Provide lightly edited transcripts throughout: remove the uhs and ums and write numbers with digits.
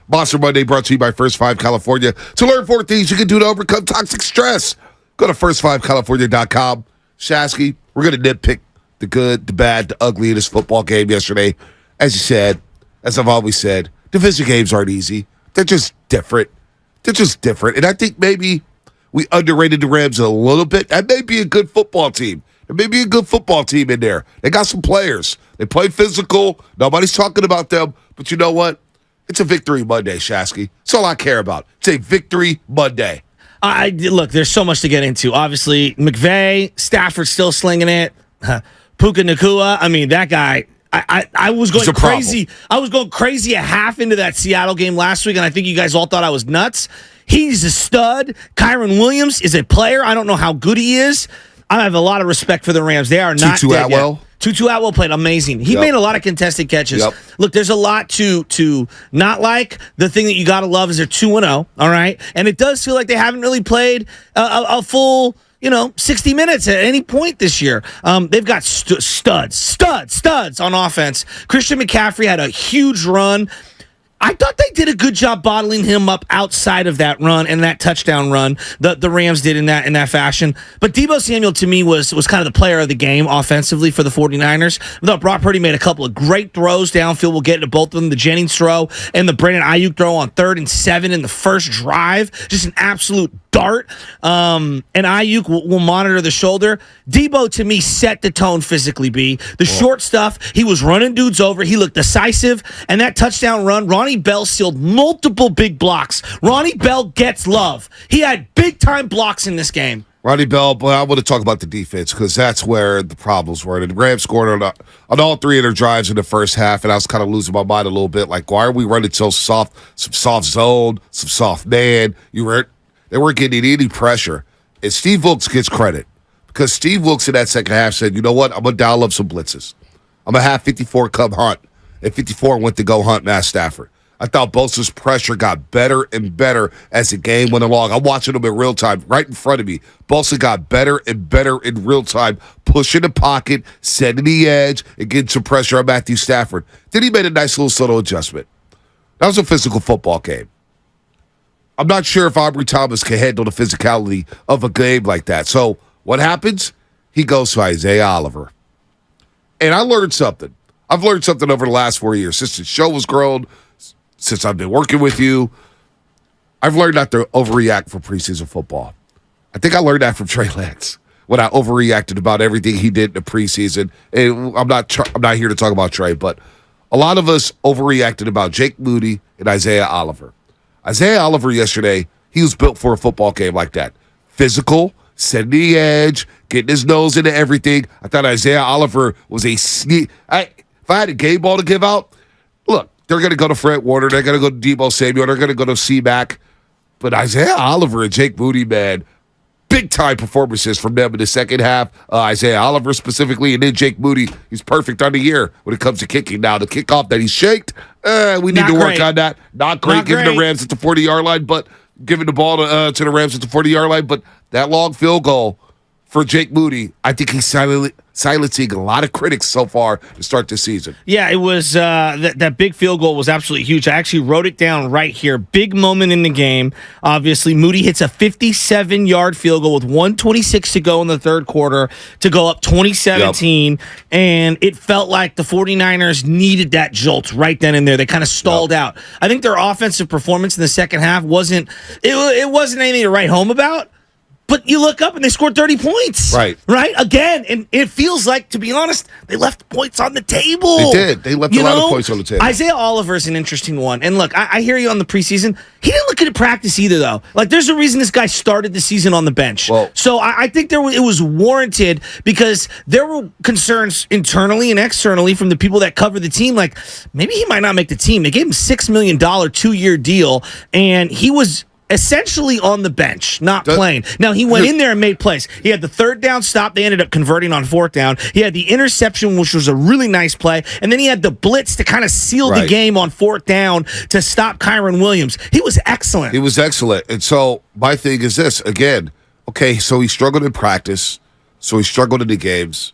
Monster Monday brought to you by First 5 California. To learn 4 things you can do to overcome toxic stress, go to first5california.com. Shasky, we're going to nitpick the good, the bad, the ugly in this football game yesterday. As you said, as I've always said, division games aren't easy. They're just different. And I think maybe we underrated the Rams a little bit. That may be a good football team. There may be a good football team in there. They got some players. They play physical. Nobody's talking about them. But you know what? It's a victory Monday, Shasky. That's all I care about. It's a victory Monday. Look, there's so much to get into. Obviously, McVay, Stafford still slinging it. Puka Nacua, I mean, that guy, I was going crazy. Problem. I was going crazy a half into that Seattle game last week, and I think you guys all thought I was nuts. He's a stud. Kyron Williams is a player. I don't know how good he is. I have a lot of respect for the Rams. They are not Tutu Atwell. Tutu Atwell played amazing. He made a lot of contested catches. Yep. Look, there's a lot to not like. The thing that you got to love is they're 2-0, all right? And it does feel like they haven't really played a full 60 minutes at any point this year. They've got studs on offense. Christian McCaffrey had a huge run. I thought they did a good job bottling him up outside of that run and that touchdown run. The Rams did in that fashion. But Deebo Samuel, to me, was kind of the player of the game offensively for the 49ers. I thought Brock Purdy made a couple of great throws downfield. We'll get into both of them. The Jennings throw and the Brandon Ayuk throw on 3rd and 7 in the first drive. Just an absolute dart. And Ayuk will monitor the shoulder. Deebo, to me, set the tone physically, B. The short stuff, he was running dudes over. He looked decisive. And that touchdown run, Ronnie Bell sealed multiple big blocks. Ronnie Bell gets love. He had big-time blocks in this game. Ronnie Bell, but I want to talk about the defense because that's where the problems were. The Rams scored on all 3 of their drives in the first half, and I was kind of losing my mind a little bit. Like, why are we running so soft? Some soft zone, some soft man. They weren't getting any pressure. And Steve Wilks gets credit because Steve Wilks in that second half said, you know what, I'm going to dial up some blitzes. I'm going to have 54 come hunt. And 54 went to go hunt Matt Stafford. I thought Bosa's pressure got better and better as the game went along. I'm watching him in real time right in front of me. Bosa got better and better in real time, pushing the pocket, setting the edge, and getting some pressure on Matthew Stafford. Then he made a nice little subtle adjustment. That was a physical football game. I'm not sure if Aubrey Thomas can handle the physicality of a game like that. So what happens? He goes to Isaiah Oliver. And I learned something. I've learned something over the last 4 years. Since the show was grown, since I've been working with you, I've learned not to overreact for preseason football. I think I learned that from Trey Lance when I overreacted about everything he did in the preseason. And I'm not here to talk about Trey, but a lot of us overreacted about Jake Moody and Isaiah Oliver. Isaiah Oliver yesterday, he was built for a football game like that. Physical, setting the edge, getting his nose into everything. I thought Isaiah Oliver was a sneak. If I had a game ball to give out, look, they're going to go to Fred Warner. They're going to go to Deebo Samuel. They're going to go to C-Mac. But Isaiah Oliver and Jake Moody, man, big-time performances from them in the second half. Isaiah Oliver specifically, and then Jake Moody, he's perfect on the year when it comes to kicking. Now, the kickoff that he shaked, we need to work on that. Not great giving the Rams at the 40-yard line, but giving the ball to the Rams at the 40-yard line. But that long field goal for Jake Moody, I think he's silencing a lot of critics so far to start this season. Yeah, it was that big field goal was absolutely huge. I actually wrote it down right here. Big moment in the game. Obviously, Moody hits a 57-yard field goal with 1:26 to go in the third quarter to go up 2017, and it felt like the 49ers needed that jolt right then and there. They kind of stalled out. I think their offensive performance in the second half wasn't anything to write home about. But you look up and they scored 30 points. Right? Again, and it feels like, to be honest, they left points on the table. They did. They left a lot of points on the table. Isaiah Oliver is an interesting one. And look, I hear you on the preseason. He didn't look good at practice either, though. Like, there's a reason this guy started the season on the bench. Well, so I think it was warranted because there were concerns internally and externally from the people that cover the team. Like, maybe he might not make the team. They gave him $6 million 2-year deal, and he was essentially on the bench, not playing. Now, he went in there and made plays. He had the third down stop. They ended up converting on fourth down. He had the interception, which was a really nice play. And then he had the blitz to kind of seal the game on fourth down to stop Kyron Williams. He was excellent. He was excellent. And so my thing is this, again, okay, so he struggled in practice. So he struggled in the games.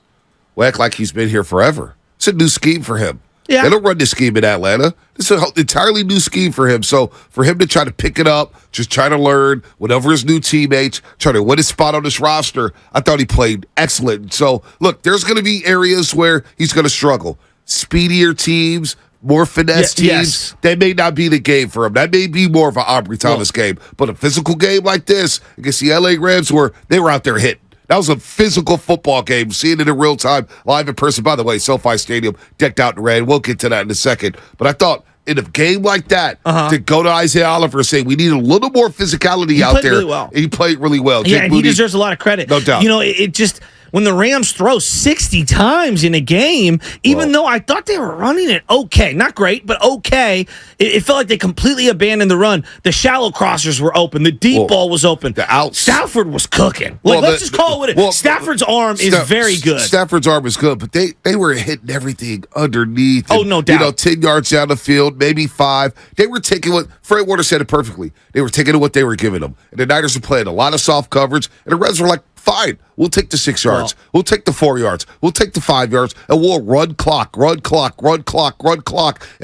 We'll act like he's been here forever. It's a new scheme for him. Yeah. They don't run this scheme in Atlanta. This is an entirely new scheme for him. So for him to try to pick it up, just try to learn, whatever his new teammates, try to win his spot on this roster, I thought he played excellent. So, look, there's going to be areas where he's going to struggle. Speedier teams, more finesse teams, yes. That may not be the game for him. That may be more of an Aubrey Thomas game. But a physical game like this against the LA Rams, they were out there hitting. That was a physical football game. Seeing it in real time, live in person. By the way, SoFi Stadium decked out in red. We'll get to that in a second. But I thought in a game like that, to go to Isaiah Oliver and say we need a little more physicality out there. Really well. He played really well. Yeah, and he deserves a lot of credit. No doubt. You know, it just when the Rams throw 60 times in a game, even though I thought they were running it okay, not great, but okay, it felt like they completely abandoned the run. The shallow crossers were open. The deep ball was open. The outs. Stafford was cooking. Let's just call it what it is. Stafford's arm is very good. Stafford's arm is good, but they were hitting everything underneath. Oh, no doubt. 10 yards down the field, maybe 5. They were taking what Fred Warner said it perfectly. They were taking what they were giving them. And the Niners were playing a lot of soft coverage, and the Reds were like, fine, we'll take the 6 yards. We'll take the 4 yards. We'll take the 5 yards, and we'll run clock, and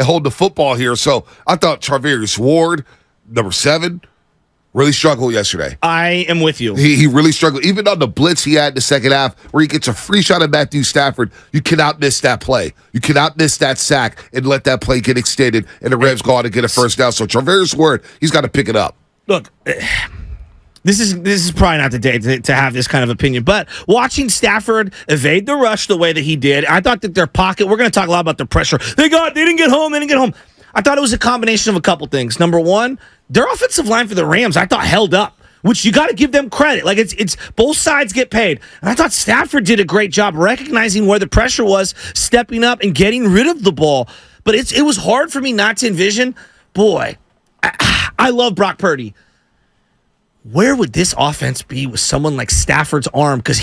hold the football here. So I thought Charvarius Ward, number 7, really struggled yesterday. I am with you. He really struggled. Even on the blitz he had in the second half, where he gets a free shot at Matthew Stafford, you cannot miss that play. You cannot miss that sack and let that play get extended, and the Rams go out and get a first down. So Charvarius Ward, he's got to pick it up. Look, this is probably not the day to have this kind of opinion, but watching Stafford evade the rush the way that he did, I thought that their pocket, we're going to talk a lot about the pressure. They didn't get home. I thought it was a combination of a couple things. Number one, their offensive line for the Rams, I thought held up, which you got to give them credit. Like it's both sides get paid. And I thought Stafford did a great job recognizing where the pressure was, stepping up and getting rid of the ball. But it was hard for me not to envision, boy, I love Brock Purdy. Where would this offense be with someone like Stafford's arm? Because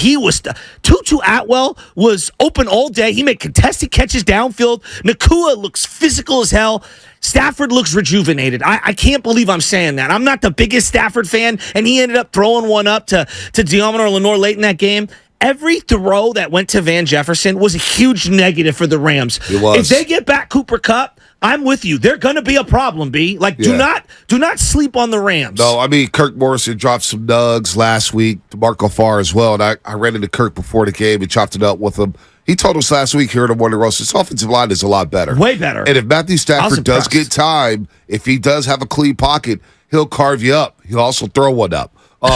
Tutu Atwell was open all day. He made contested catches downfield. Nakua looks physical as hell. Stafford looks rejuvenated. I can't believe I'm saying that. I'm not the biggest Stafford fan, and he ended up throwing one up to Deommodore Lenoir late in that game. Every throw that went to Van Jefferson was a huge negative for the Rams. It was. If they get back Cooper Kupp, I'm with you. They're going to be a problem, B. Like, do not sleep on the Rams. No, I mean, Kirk Morrison dropped some nugs last week, DeMarco Farr as well, and I ran into Kirk before the game and chopped it up with him. He told us last week here at the Morning Roast, his offensive line is a lot better. Way better. And if Matthew Stafford does get time, if he does have a clean pocket, he'll carve you up. He'll also throw one up. He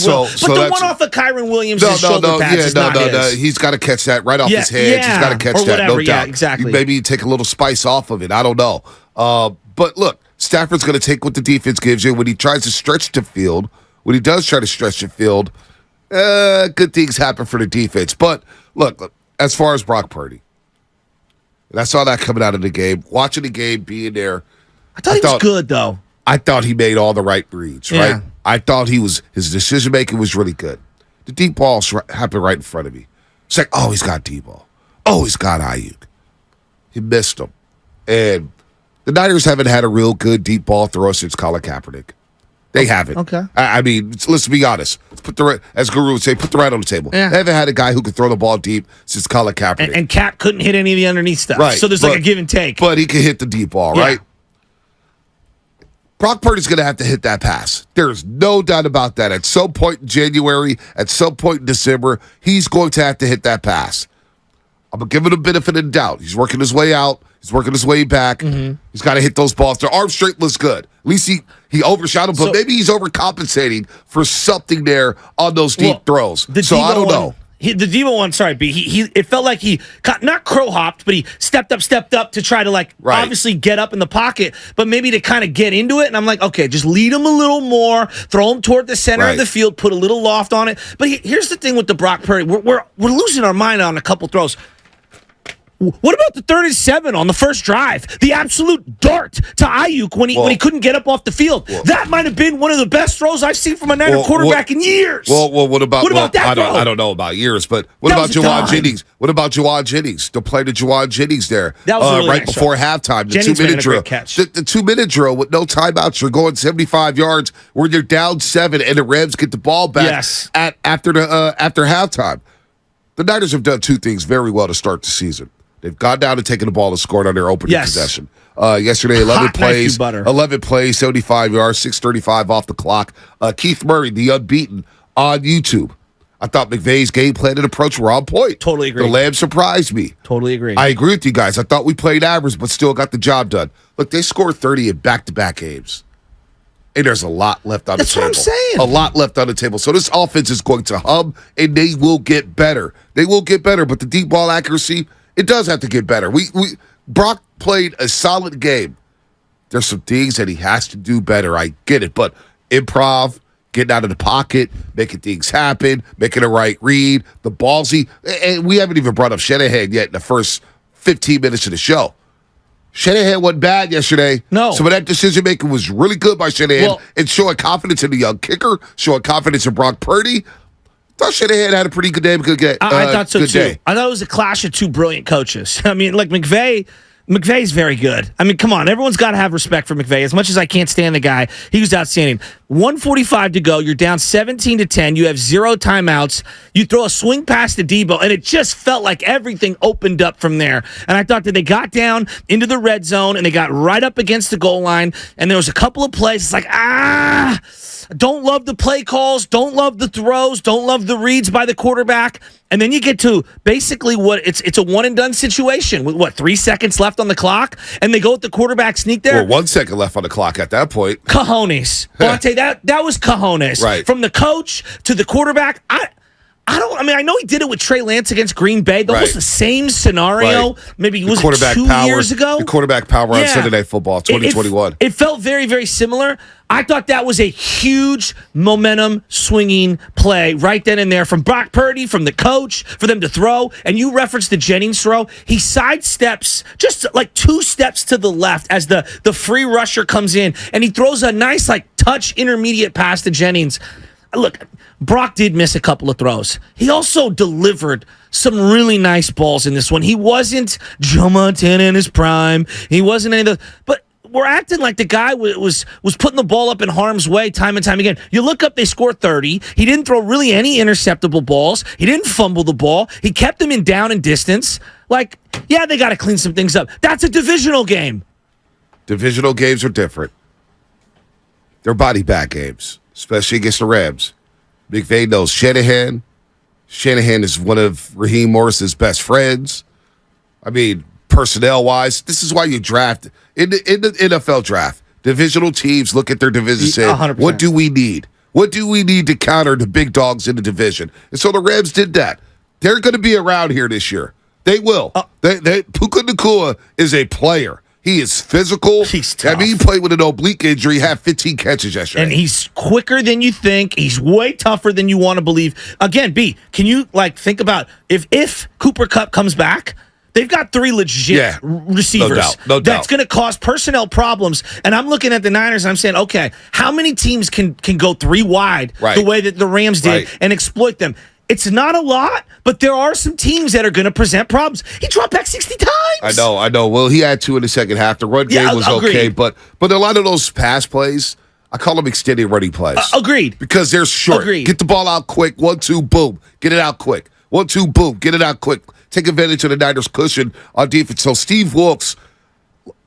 will. But the one off of Kyron Williams' shoulder pads is not his. He's got to catch that right off his hands. He's got to catch or that, whatever. no doubt. Yeah, exactly. Maybe take a little spice off of it. I don't know. But look, Stafford's going to take what the defense gives you. When he tries to stretch the field, when he does try to stretch the field, good things happen for the defense. But look, as far as Brock Purdy, and I saw that coming out of the game, watching the game, being there. I thought he was good, though. I thought he made all the right reads, right? I thought his decision-making was really good. The deep balls happened right in front of me. It's like, oh, he's got deep ball. Oh, he's got Ayuk. He missed them. And the Niners haven't had a real good deep ball thrower since Colin Kaepernick. They haven't. Okay. I mean, let's be honest. As Guru would say, put the right on the table. Yeah. They haven't had a guy who could throw the ball deep since Colin Kaepernick. And Cap couldn't hit any of the underneath stuff. Right. So there's like a give and take. But he can hit the deep ball, right? Brock Purdy's going to have to hit that pass. There's no doubt about that. At some point in January, at some point in December, he's going to have to hit that pass. I'm going to give him the benefit of the doubt. He's working his way out. He's working his way back. Mm-hmm. He's got to hit those balls. Their arm strength looks good. At least he overshot him, but maybe he's overcompensating for something there on those deep throws. So I don't know. The Devo one, sorry, B. It felt like he not crow hopped, but he stepped up to try to obviously get up in the pocket, but maybe to kind of get into it. And I'm like, okay, just lead him a little more, throw him toward the center of the field, put a little loft on it. But here's the thing with the Brock Purdy, we're losing our mind on a couple throws. What about the 3rd and 7 on the first drive? The absolute dart to Ayuk when he couldn't get up off the field. That might have been one of the best throws I've seen from a Niner quarterback in years. What about that throw? I don't know about years, but what about Juwan Jennings? What about Juwan Jennings? To play to Juwan Jennings there that was really right before halftime. The 2-minute drill. The 2-minute drill with no timeouts. You're going 75 yards where you're down 7 and the Rams get the ball back after halftime. The Niners have done two things very well to start the season. They've gone down and taken the ball and scored on their opening possession. Yesterday, Hot knife through butter. 11 plays, 75 yards, 6:35 off the clock. Keith Murray, the unbeaten, on YouTube. I thought McVay's game plan and approach were on point. Totally agree. The Lambs surprised me. Totally agree. I agree with you guys. I thought we played average, but still got the job done. Look, they scored 30 in back-to-back games. And there's a lot left on the table. That's what I'm saying. A lot left on the table. So this offense is going to hum, and they will get better. They will get better, but the deep ball accuracy, it does have to get better. Brock played a solid game. There's some things that he has to do better. I get it, but improv, getting out of the pocket, making things happen, making a right read, the ballsy. And we haven't even brought up Shanahan yet in the first 15 minutes of the show. Shanahan wasn't bad yesterday. No. Some of that decision-making was really good by Shanahan and showing confidence in the young kicker, showing confidence in Brock Purdy. I thought Shanahan had a pretty good day. I thought so, too. Day. I thought it was a clash of two brilliant coaches. I mean, like McVay's very good. I mean, come on. Everyone's got to have respect for McVay. As much as I can't stand the guy, he was outstanding. 1:45 to go. You're down 17-10. You have 0 timeouts. You throw a swing pass to Debo, and it just felt like everything opened up from there. And I thought that they got down into the red zone, and they got right up against the goal line, and there was a couple of plays. It's like, don't love the play calls, don't love the throws, don't love the reads by the quarterback. And then you get to basically it's a one-and-done situation with, 3 seconds left on the clock? And they go with the quarterback sneak there? Well, 1 second left on the clock at that point. Cojones. Bonte, that was cojones. Right. From the coach to the quarterback, I know he did it with Trey Lance against Green Bay. Almost the same scenario. Right. Maybe was it 2 years ago? The quarterback power on Sunday Night Football, 2021. It felt very, very similar. I thought that was a huge momentum swinging play right then and there from Brock Purdy, from the coach, for them to throw. And you referenced the Jennings throw. He sidesteps just like 2 steps to the left as the free rusher comes in, and he throws a nice touch intermediate pass to Jennings. Look, Brock did miss a couple of throws. He also delivered some really nice balls in this one. He wasn't Joe Montana in his prime. He wasn't any of those. But we're acting like the guy was putting the ball up in harm's way time and time again. You look up, they scored 30. He didn't throw really any interceptable balls. He didn't fumble the ball. He kept them in down and distance. They got to clean some things up. That's a divisional game. Divisional games are different. They're body bag games, especially against the Rams. McVay knows Shanahan. Shanahan is one of Raheem Morris's best friends. I mean, personnel-wise, this is why you draft. In the NFL draft, divisional teams look at their division and say, 100%. What do we need? What do we need to counter the big dogs in the division? And so the Rams did that. They're going to be around here this year. They will. Puka Nacua is a player. He is physical. He's tough. I mean, he played with an oblique injury. He had 15 catches yesterday. And he's quicker than you think. He's way tougher than you want to believe. Again, B, can you think about if Cooper Kupp comes back? They've got 3 legit receivers. No doubt. That's going to cause personnel problems. And I'm looking at the Niners and I'm saying, okay, how many teams can go 3 wide the way that the Rams did and exploit them? It's not a lot, but there are some teams that are going to present problems. He dropped back 60 times. I know. Well, he had 2 in the second half. The run game was okay, but a lot of those pass plays, I call them extended running plays. Agreed. Because they're short. Agreed. Get the ball out quick. 1-2, boom. Get it out quick. 1-2, boom. Get it out quick. Take advantage of the Niners' cushion on defense. So Steve Wilkes,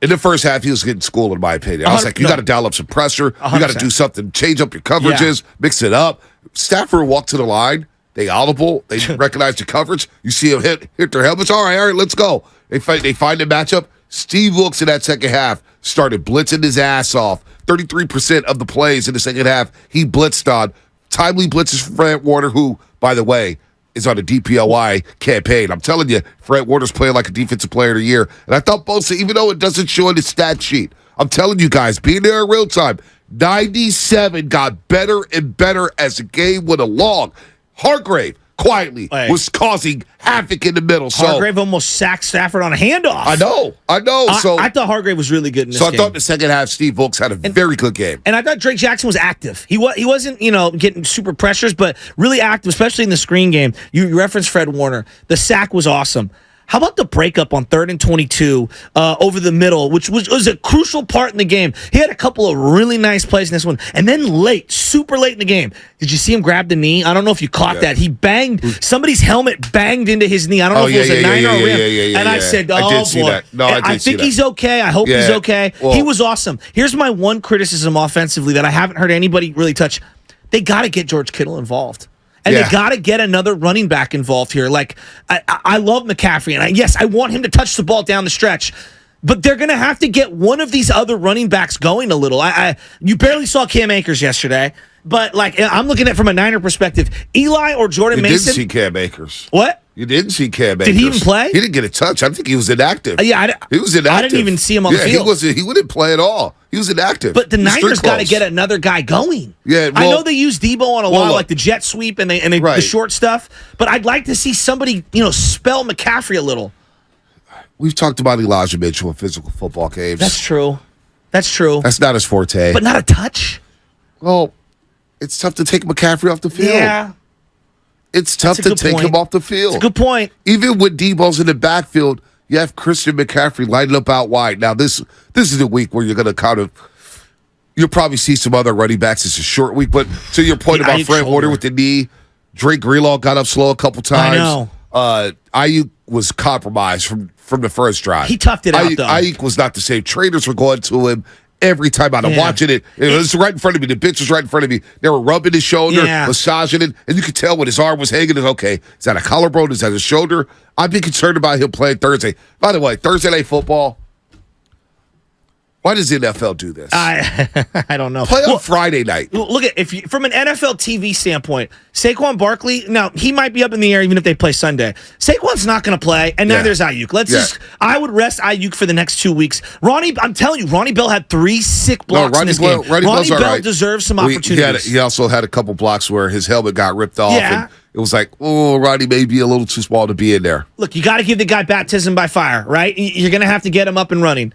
in the first half, he was getting schooled, in my opinion. I was like, you got to dial up some pressure. 100%. You got to do something. Change up your coverages. Mix it up. Stafford walked to the line. They audible. They recognize the coverage. You see them hit their helmets. All right, let's go. They find the matchup. Steve Wilkes in that second half started blitzing his ass off. 33% of the plays in the second half he blitzed on. Timely blitzes from Fred Warner, who, by the way, is on a DPOY campaign. I'm telling you, Fred Warner's playing like a defensive player of the year. And I thought Bosa, even though it doesn't show in the stat sheet, I'm telling you guys, being there in real time, 97 got better and better as the game went along. Hargrave quietly was causing havoc in the middle. Hargrave almost sacked Stafford on a handoff. I know. I thought Hargrave was really good in this game. So I thought in the second half, Steve Wilkes had a very good game. And I thought Drake Jackson was active. He wasn't, getting super pressures, but really active, especially in the screen game. You referenced Fred Warner. The sack was awesome. How about the breakup on 3rd and 22 over the middle, which was a crucial part in the game? He had a couple of really nice plays in this one. And then super late in the game, did you see him grab the knee? I don't know if you caught that. He banged, somebody's helmet banged into his knee. I don't know if it was a Niner or rim. And I said, oh, I did see boy. that. No, I think he's okay. I hope he's okay. Well, he was awesome. Here's my one criticism offensively that I haven't heard anybody really touch. They got to get George Kittle involved. And they got to get another running back involved here. Like, I love McCaffrey, and yes, I want him to touch the ball down the stretch. But they're going to have to get one of these other running backs going a little. You barely saw Cam Akers yesterday, but like I'm looking at it from a Niner perspective. Eli or Jordan Mason. You didn't see Cam Akers. What? You didn't see Cam Akers. Did he even play? He didn't get a touch. I think he was inactive. He was inactive. I didn't even see him on the field. He wouldn't play at all. He was inactive. But the Niners got to get another guy going. Yeah, I know they use Debo on a lot of like the jet sweep and the short stuff, but I'd like to see somebody, spell McCaffrey a little. We've talked about Elijah Mitchell in physical football games. That's true. That's not his forte. But not a touch? Well, it's tough to take McCaffrey off the field. Yeah. It's tough to take him off the field. That's a good point. Even when Debo's in the backfield, you have Christian McCaffrey lining up out wide. Now, this is a week where you're going to you'll probably see some other running backs. It's a short week, but to your point about Fred Warner with the knee, Drake Greenlaw got up slow a couple times. I know. Ayuk was compromised from the first drive. He toughed it out, though. Ayuk was not the same. Trainers were going to him every time I'm watching it. It was right in front of me. The bitch was right in front of me. They were rubbing his shoulder, massaging it, and you could tell when his arm was hanging. Okay, is that a collarbone? Is that a shoulder? I'd be concerned about him playing Thursday. By the way, Thursday Night Football. Why does the NFL do this? I don't know. Play on Friday night. Look at from an NFL TV standpoint, Saquon Barkley. Now he might be up in the air even if they play Sunday. Saquon's not going to play, and neither is Ayuk. I would rest Ayuk for the next 2 weeks. I'm telling you, Ronnie Bell had 3 sick blocks in this game. Ronnie Bell deserves some opportunities. He also had a couple blocks where his helmet got ripped off. And it was like, Ronnie may be a little too small to be in there. Look, you got to give the guy baptism by fire, right? You're going to have to get him up and running.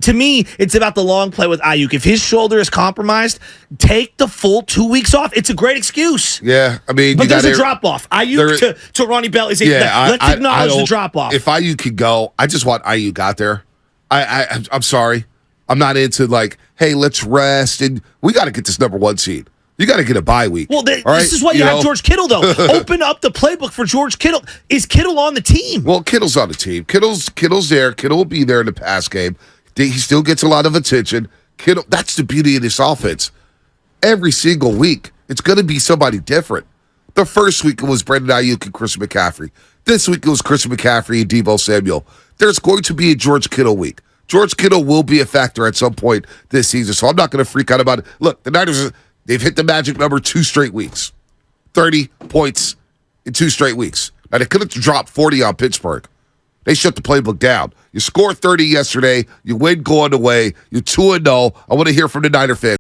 To me, it's about the long play with Ayuk. If his shoulder is compromised, take the full 2 weeks off. It's a great excuse. Yeah, I mean, but there's a drop off. Ayuk to Ronnie Bell is let's acknowledge the drop off. If Ayuk could go, I just want Ayuk out there. I'm sorry, I'm not into like, hey, let's rest and we got to get this number 1 seed. You got to get a bye week. Well, this is why you have George Kittle, though. Open up the playbook for George Kittle. Is Kittle on the team? Well, Kittle's on the team. Kittle's there. Kittle will be there in the pass game. He still gets a lot of attention. Kittle. That's the beauty of this offense. Every single week, it's going to be somebody different. The first week, it was Brandon Ayuk and Christian McCaffrey. This week, it was Christian McCaffrey and Deebo Samuel. There's going to be a George Kittle week. George Kittle will be a factor at some point this season, so I'm not going to freak out about it. Look, the Niners they've hit the magic number 2 straight weeks. 30 points in 2 straight weeks. Now, they could have dropped 40 on Pittsburgh. They shut the playbook down. You scored 30 yesterday. You win going away. You're 2-0. I want to hear from the Niner fans.